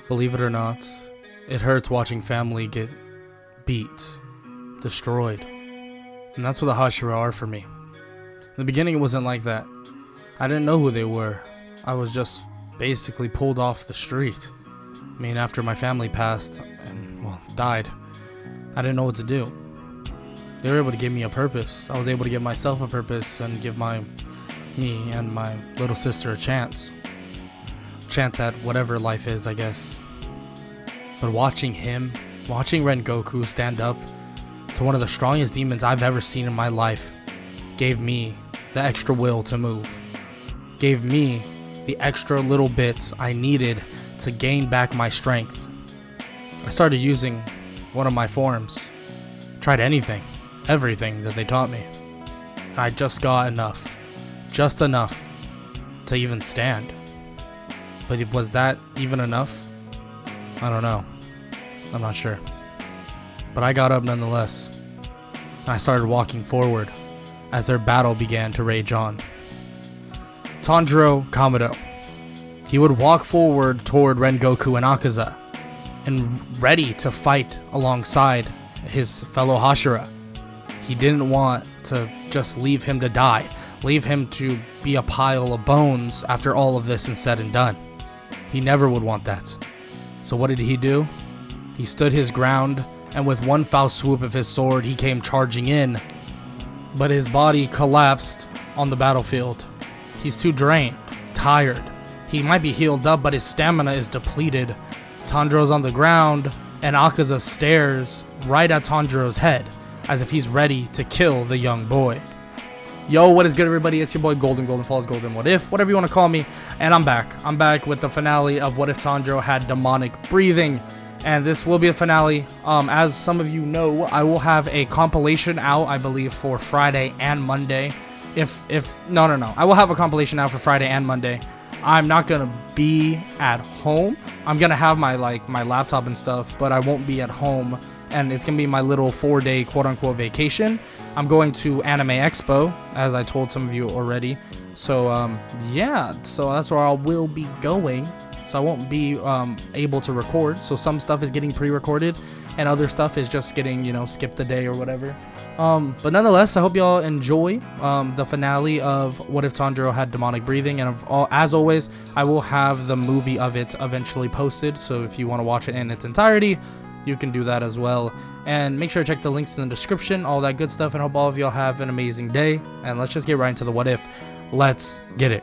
Believe it or not, it hurts watching family get beat, destroyed. And that's what the Hashira are for me. In the beginning, it wasn't like that. I didn't know who they were. I was just basically pulled off the street. I mean, after my family passed and, well, died, I didn't know what to do. They were able to give me a purpose. I was able to give myself a purpose and give me and my little sister a chance. Chance at whatever life is, I guess. But watching Rengoku stand up to one of the strongest demons I've ever seen in my life gave me the extra will to move. Gave me the extra little bits I needed to gain back my strength. I started using one of my forms. Tried everything that they taught me. And I just got enough. Just enough to even stand. But was that even enough? I don't know. I'm not sure. But I got up nonetheless. And I started walking forward as their battle began to rage on. Tanjiro Kamado. He would walk forward toward Rengoku and Akaza, and ready to fight alongside his fellow Hashira. He didn't want to just leave him to die, leave him to be a pile of bones after all of this is said and done. He never would want that. So what did he do? He stood his ground, and with one foul swoop of his sword, he came charging in. But his body collapsed on the battlefield. He's too drained, tired. He might be healed up, but his stamina is depleted. Tanjiro's on the ground, and Akaza stares right at Tanjiro's head, as if he's ready to kill the young boy. Yo, what is good, everybody? It's your boy Golden Falls, Golden What If, whatever you want to call me, and I'm back. I'm back with the finale of What If Tanjiro Had Demonic Breathing, and this will be a finale. As some of you know, I will have a compilation out, I believe, for Friday and Monday. No, I will have a compilation out for Friday and Monday. I'm not gonna be at home. I'm gonna have my laptop and stuff, but I won't be at home, and it's gonna be my little 4-day quote-unquote vacation. I'm going to Anime Expo, as I told some of you already. So yeah, so that's where I will be going. So I won't be able to record. So some stuff is getting pre-recorded, and other stuff is just getting, skipped a day or whatever. But nonetheless, I hope y'all enjoy the finale of What If Tanjiro Had Demonic Breathing, and as always, I will have the movie of it eventually posted, so if you want to watch it in its entirety, you can do that as well. And make sure to check the links in the description, all that good stuff, and hope all of y'all have an amazing day. And let's just get right into the what if. Let's get it.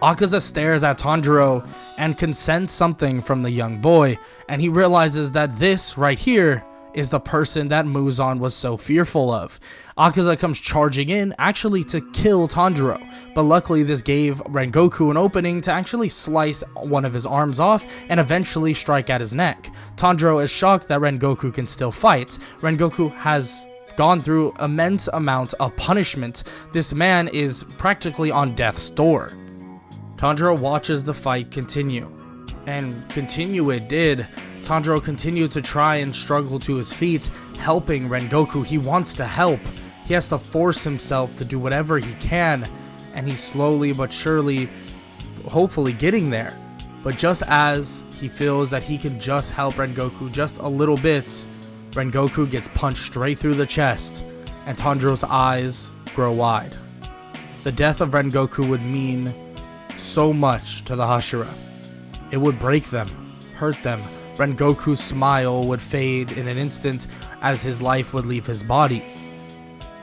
Akaza stares at Tanjiro and can sense something from the young boy, and he realizes that this right here is the person that Muzan was so fearful of. Akaza comes charging in, actually to kill Tanjiro, but luckily this gave Rengoku an opening to actually slice one of his arms off and eventually strike at his neck. Tanjiro is shocked that Rengoku can still fight. Rengoku has gone through immense amount of punishment. This man is practically on death's door. Tanjiro watches the fight continue, and continue it did. Tanjiro continued to try and struggle to his feet, helping Rengoku. He wants to help. He has to force himself to do whatever he can, and he's slowly but surely, hopefully getting there. But just as he feels that he can just help Rengoku just a little bit, Rengoku gets punched straight through the chest, and Tanjiro's eyes grow wide. The death of Rengoku would mean so much to the Hashira. It would break them, hurt them. Rengoku's smile would fade in an instant as his life would leave his body.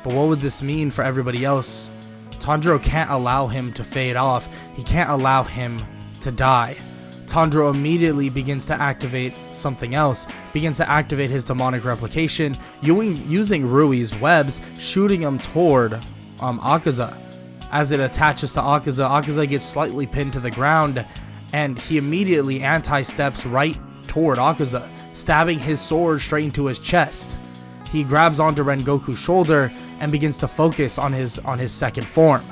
But what would this mean for everybody else? Tanjiro can't allow him to fade off. He can't allow him to die. Tanjiro immediately begins to activate something else, begins to activate his demonic replication, using Rui's webs, shooting him toward Akaza. As it attaches to Akaza, Akaza gets slightly pinned to the ground, and he immediately anti-steps right toward Akaza, stabbing his sword straight into his chest. He grabs onto Rengoku's shoulder and begins to focus on his second form.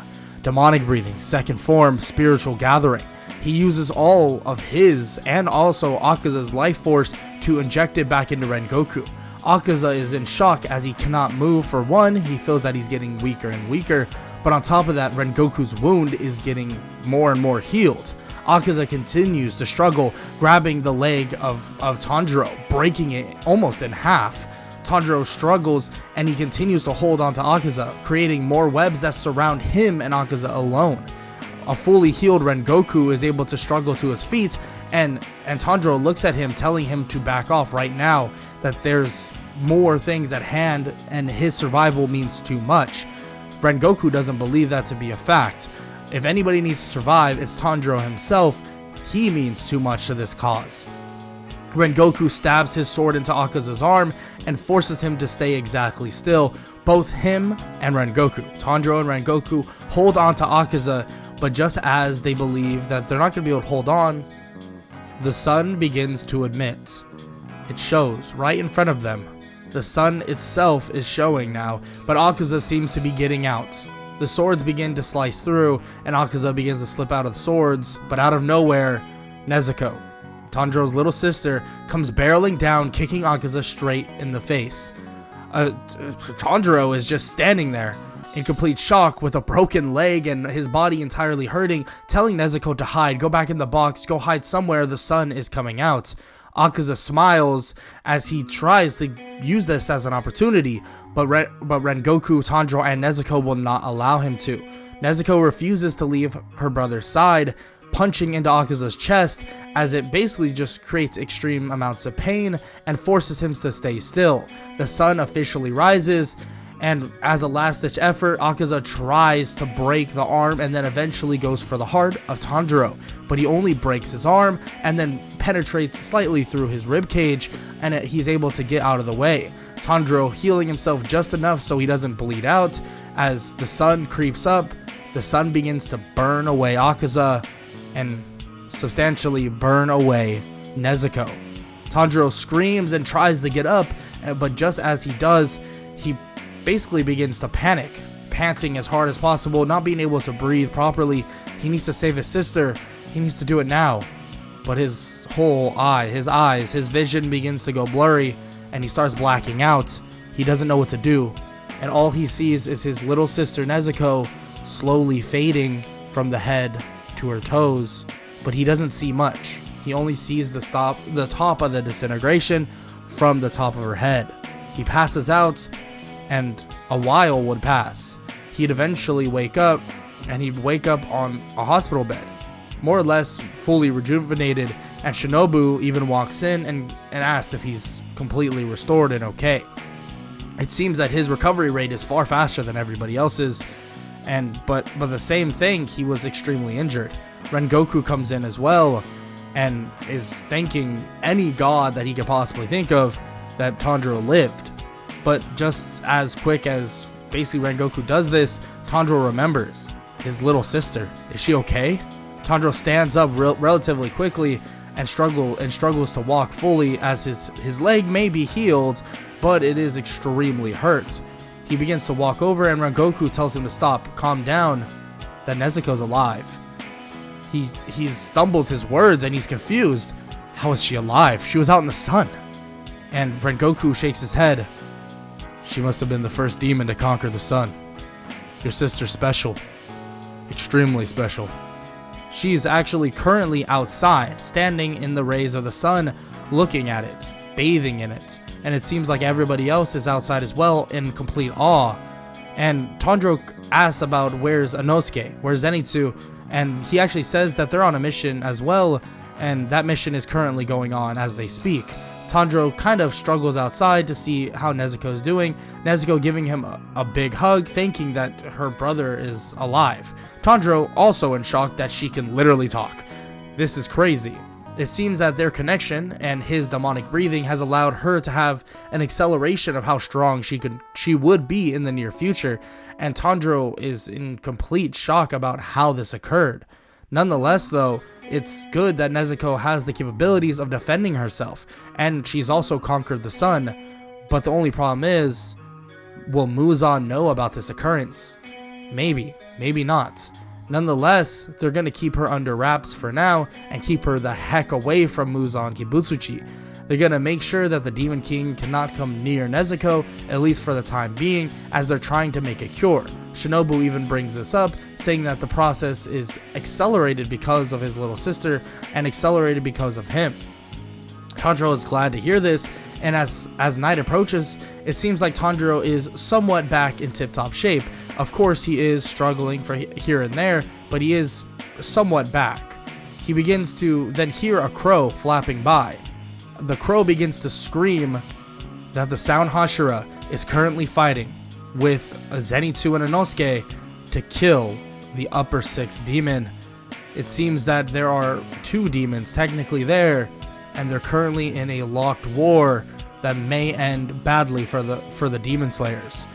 Demonic breathing, second form, spiritual gathering. He uses all of his and also Akaza's life force to inject it back into Rengoku. Akaza is in shock as he cannot move. For one, he feels that he's getting weaker and weaker, but on top of that, Rengoku's wound is getting more and more healed. Akaza continues to struggle, grabbing the leg of Tanjiro, breaking it almost in half. Tanjiro struggles, and he continues to hold on to Akaza, creating more webs that surround him and Akaza alone. A fully healed Rengoku is able to struggle to his feet, and Tanjiro looks at him, telling him to back off right now, that there's more things at hand and his survival means too much. Rengoku doesn't believe that to be a fact. If anybody needs to survive, it's Tanjiro himself. He means too much to this cause. Rengoku stabs his sword into Akaza's arm and forces him to stay exactly still. Both him and Rengoku, Tanjiro and Rengoku, hold on to Akaza, but just as they believe that they're not going to be able to hold on, the sun begins to emit. It shows right in front of them. The sun itself is showing now, but Akaza seems to be getting out. The swords begin to slice through, and Akaza begins to slip out of the swords, but out of nowhere, Nezuko, Tanjiro's little sister, comes barreling down, kicking Akaza straight in the face. Tanjiro is just standing there, in complete shock, with a broken leg and his body entirely hurting, telling Nezuko to hide, go back in the box, go hide somewhere, the sun is coming out. Akaza smiles as he tries to use this as an opportunity, but Rengoku, Tanjiro, and Nezuko will not allow him to. Nezuko refuses to leave her brother's side, punching into Akaza's chest, as it basically just creates extreme amounts of pain and forces him to stay still. The sun officially rises, and as a last-ditch effort, Akaza tries to break the arm and then eventually goes for the heart of Tanjiro, but he only breaks his arm and then penetrates slightly through his ribcage, and he's able to get out of the way. Tanjiro healing himself just enough so he doesn't bleed out. As the sun creeps up, the sun begins to burn away Akaza and substantially burn away Nezuko. Tanjiro screams and tries to get up, but just as he does, he basically begins to panic, panting as hard as possible, not being able to breathe properly. He needs to save his sister. He needs to do it now. But his his vision begins to go blurry, and he starts blacking out. He doesn't know what to do, and all he sees is his little sister Nezuko slowly fading from the head to her toes, but he doesn't see much. He only sees the top of the disintegration from the top of her head. He passes out, and a while would pass. He'd eventually wake up, and he'd wake up on a hospital bed, more or less fully rejuvenated, and Shinobu even walks in and asks if he's completely restored and okay. It seems that his recovery rate is far faster than everybody else's, but the same thing, he was extremely injured. Rengoku comes in as well and is thanking any god that he could possibly think of that Tanjiro lived. But just as quick as basically Rengoku does this, Tanjiro remembers his little sister. Is she okay? Tanjiro stands up relatively quickly and struggles to walk fully, as his leg may be healed, but it is extremely hurt. He begins to walk over, and Rengoku tells him to stop, calm down, that Nezuko's alive. He stumbles his words and he's confused. How is she alive? She was out in the sun. And Rengoku shakes his head. She must have been the first demon to conquer the sun. Your sister's special. Extremely special. She is actually currently outside, standing in the rays of the sun, looking at it, bathing in it. And it seems like everybody else is outside as well, in complete awe. And Tanjiro asks about where's Inosuke, where's Zenitsu, and he actually says that they're on a mission as well, and that mission is currently going on as they speak. Tanjiro kind of struggles outside to see how Nezuko's doing, Nezuko giving him a big hug, thinking that her brother is alive. Tanjiro also in shock that she can literally talk. This is crazy. It seems that their connection and his demonic breathing has allowed her to have an acceleration of how strong she would be in the near future, and Tanjiro is in complete shock about how this occurred. Nonetheless, though, it's good that Nezuko has the capabilities of defending herself, and she's also conquered the sun, but the only problem is, will Muzan know about this occurrence? Maybe, maybe not. Nonetheless, they're going to keep her under wraps for now and keep her the heck away from Muzan Kibutsuchi. They're going to make sure that the Demon King cannot come near Nezuko, at least for the time being, as they're trying to make a cure. Shinobu even brings this up, saying that the process is accelerated because of his little sister and accelerated because of him. Tanjiro is glad to hear this, and as night approaches, it seems like Tanjiro is somewhat back in tip-top shape. Of course, he is struggling for here and there, but he is somewhat back. He begins to then hear a crow flapping by. The crow begins to scream that the Sound Hashira is currently fighting with Zenitsu and Inosuke to kill the upper 6 demon. It seems that there are 2 demons technically there, and they're currently in a locked war that may end badly for the Demon Slayers.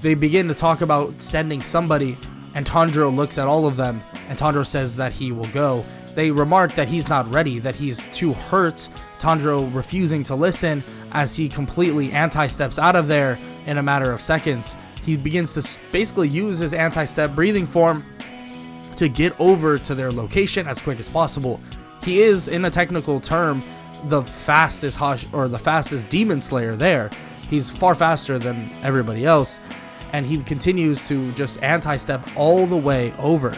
They begin to talk about sending somebody, and Tanjiro looks at all of them, and Tanjiro says that he will go. They remark that he's not ready, that he's too hurt. Tanjiro refusing to listen as he completely anti-steps out of there in a matter of seconds. He begins to basically use his anti-step breathing form to get over to their location as quick as possible. He is, in a technical term, the fastest Demon Slayer there. He's far faster than everybody else, and he continues to just anti-step all the way over.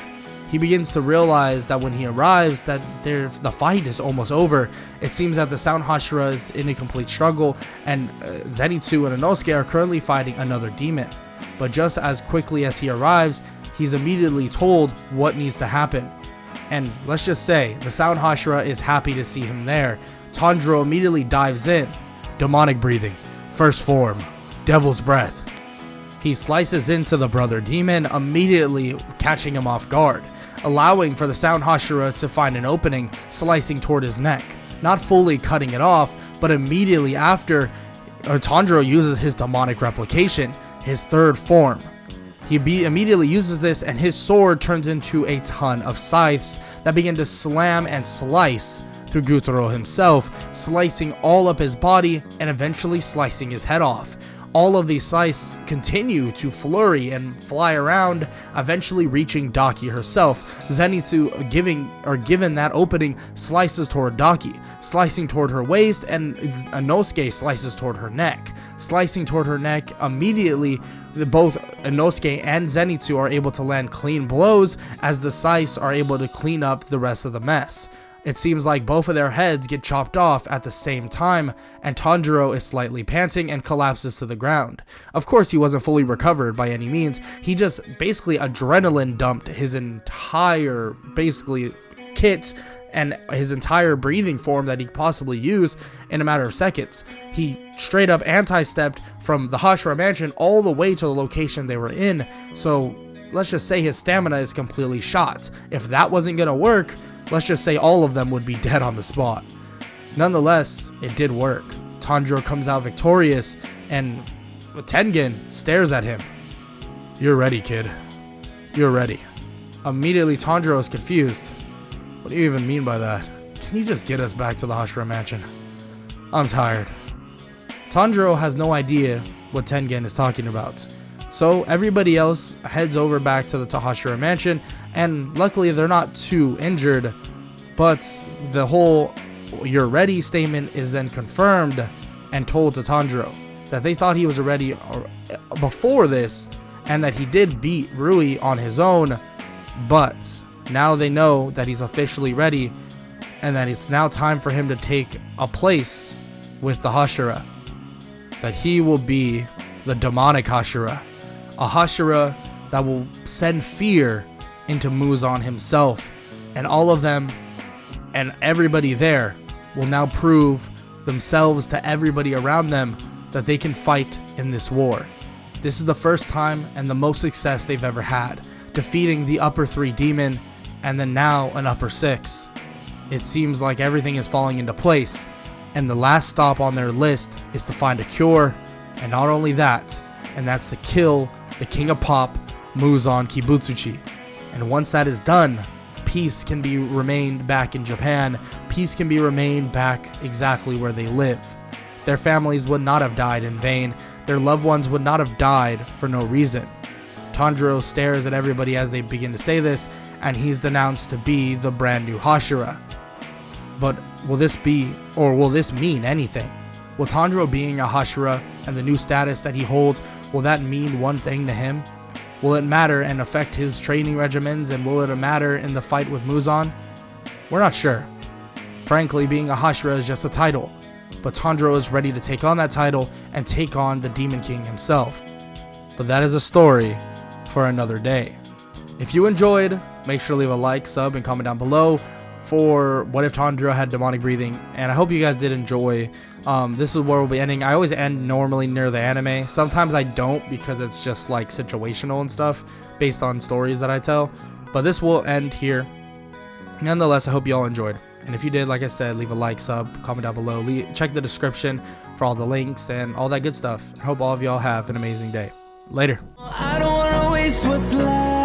He begins to realize that when he arrives that the fight is almost over. It seems that the Sound Hashira is in a complete struggle, and Zenitsu and Inosuke are currently fighting another demon. But just as quickly as he arrives, he's immediately told what needs to happen. And let's just say, the Sound Hashira is happy to see him there. Tanjiro immediately dives in. Demonic breathing. First form. Devil's breath. He slices into the brother demon, immediately catching him off guard, allowing for the Sound Hashira to find an opening, slicing toward his neck. Not fully cutting it off, but immediately after, Tanjiro uses his demonic replication, his third form. He immediately uses this, and his sword turns into a ton of scythes that begin to slam and slice through Gyutaro himself, slicing all up his body and eventually slicing his head off. All of these slices continue to flurry and fly around, eventually reaching Daki herself. Zenitsu, given that opening, slices toward Daki, slicing toward her waist, and Inosuke slices toward her neck. Slicing toward her neck, immediately both Inosuke and Zenitsu are able to land clean blows as the scythes are able to clean up the rest of the mess. It seems like both of their heads get chopped off at the same time, and Tanjiro is slightly panting and collapses to the ground. Of course, he wasn't fully recovered by any means. He just basically adrenaline dumped his entire kit and his entire breathing form that he could possibly use in a matter of seconds. He straight up anti-stepped from the Hashira mansion all the way to the location they were in, so let's just say his stamina is completely shot. If that wasn't gonna work, let's just say all of them would be dead on the spot. Nonetheless, it did work. Tanjiro comes out victorious, and Tengen stares at him. "You're ready, kid. You're ready." Immediately, Tanjiro is confused. "What do you even mean by that? Can you just get us back to the Hashira mansion? I'm tired." Tanjiro has no idea what Tengen is talking about. So everybody else heads over back to the Hashira mansion, and luckily they're not too injured, but the whole "you're ready" statement is then confirmed and told to Tanjiro that they thought he was ready before this, and that he did beat Rui on his own, but now they know that he's officially ready, and that it's now time for him to take a place with the Hashira. That he will be the demonic Hashira. A Hashira that will send fear into Muzan himself, and all of them and everybody there will now prove themselves to everybody around them that they can fight in this war. This is the first time and the most success they've ever had, defeating the upper 3 demon and then now an upper 6. It seems like everything is falling into place, and the last stop on their list is to find a cure, and not only that, and that's to kill the King of Pop, Muzan Kibutsuchi. And once that is done, peace can be remained back in Japan. Peace can be remained back exactly where they live. Their families would not have died in vain. Their loved ones would not have died for no reason. Tanjiro stares at everybody as they begin to say this, and he's denounced to be the brand new Hashira. But will this mean anything? Will Tanjiro being a Hashira and the new status that he holds, will that mean one thing to him? Will it matter and affect his training regimens, and will it matter in the fight with Muzan? We're not sure. Frankly, being a Hashira is just a title, but Tanjiro is ready to take on that title and take on the Demon King himself. But that is a story for another day. If you enjoyed, make sure to leave a like, sub, and comment down below for what if Tanjiro had demonic breathing. And I hope you guys did enjoy. This is where we'll be ending. I always end normally near the anime. Sometimes I don't, because it's just like situational and stuff based on stories that I tell. But this will end here. Nonetheless, I hope you all enjoyed. And if you did, like I said, leave a like, sub, comment down below. Check the description for all the links and all that good stuff. I hope all of y'all have an amazing day. Later. I don't wanna waste what's left.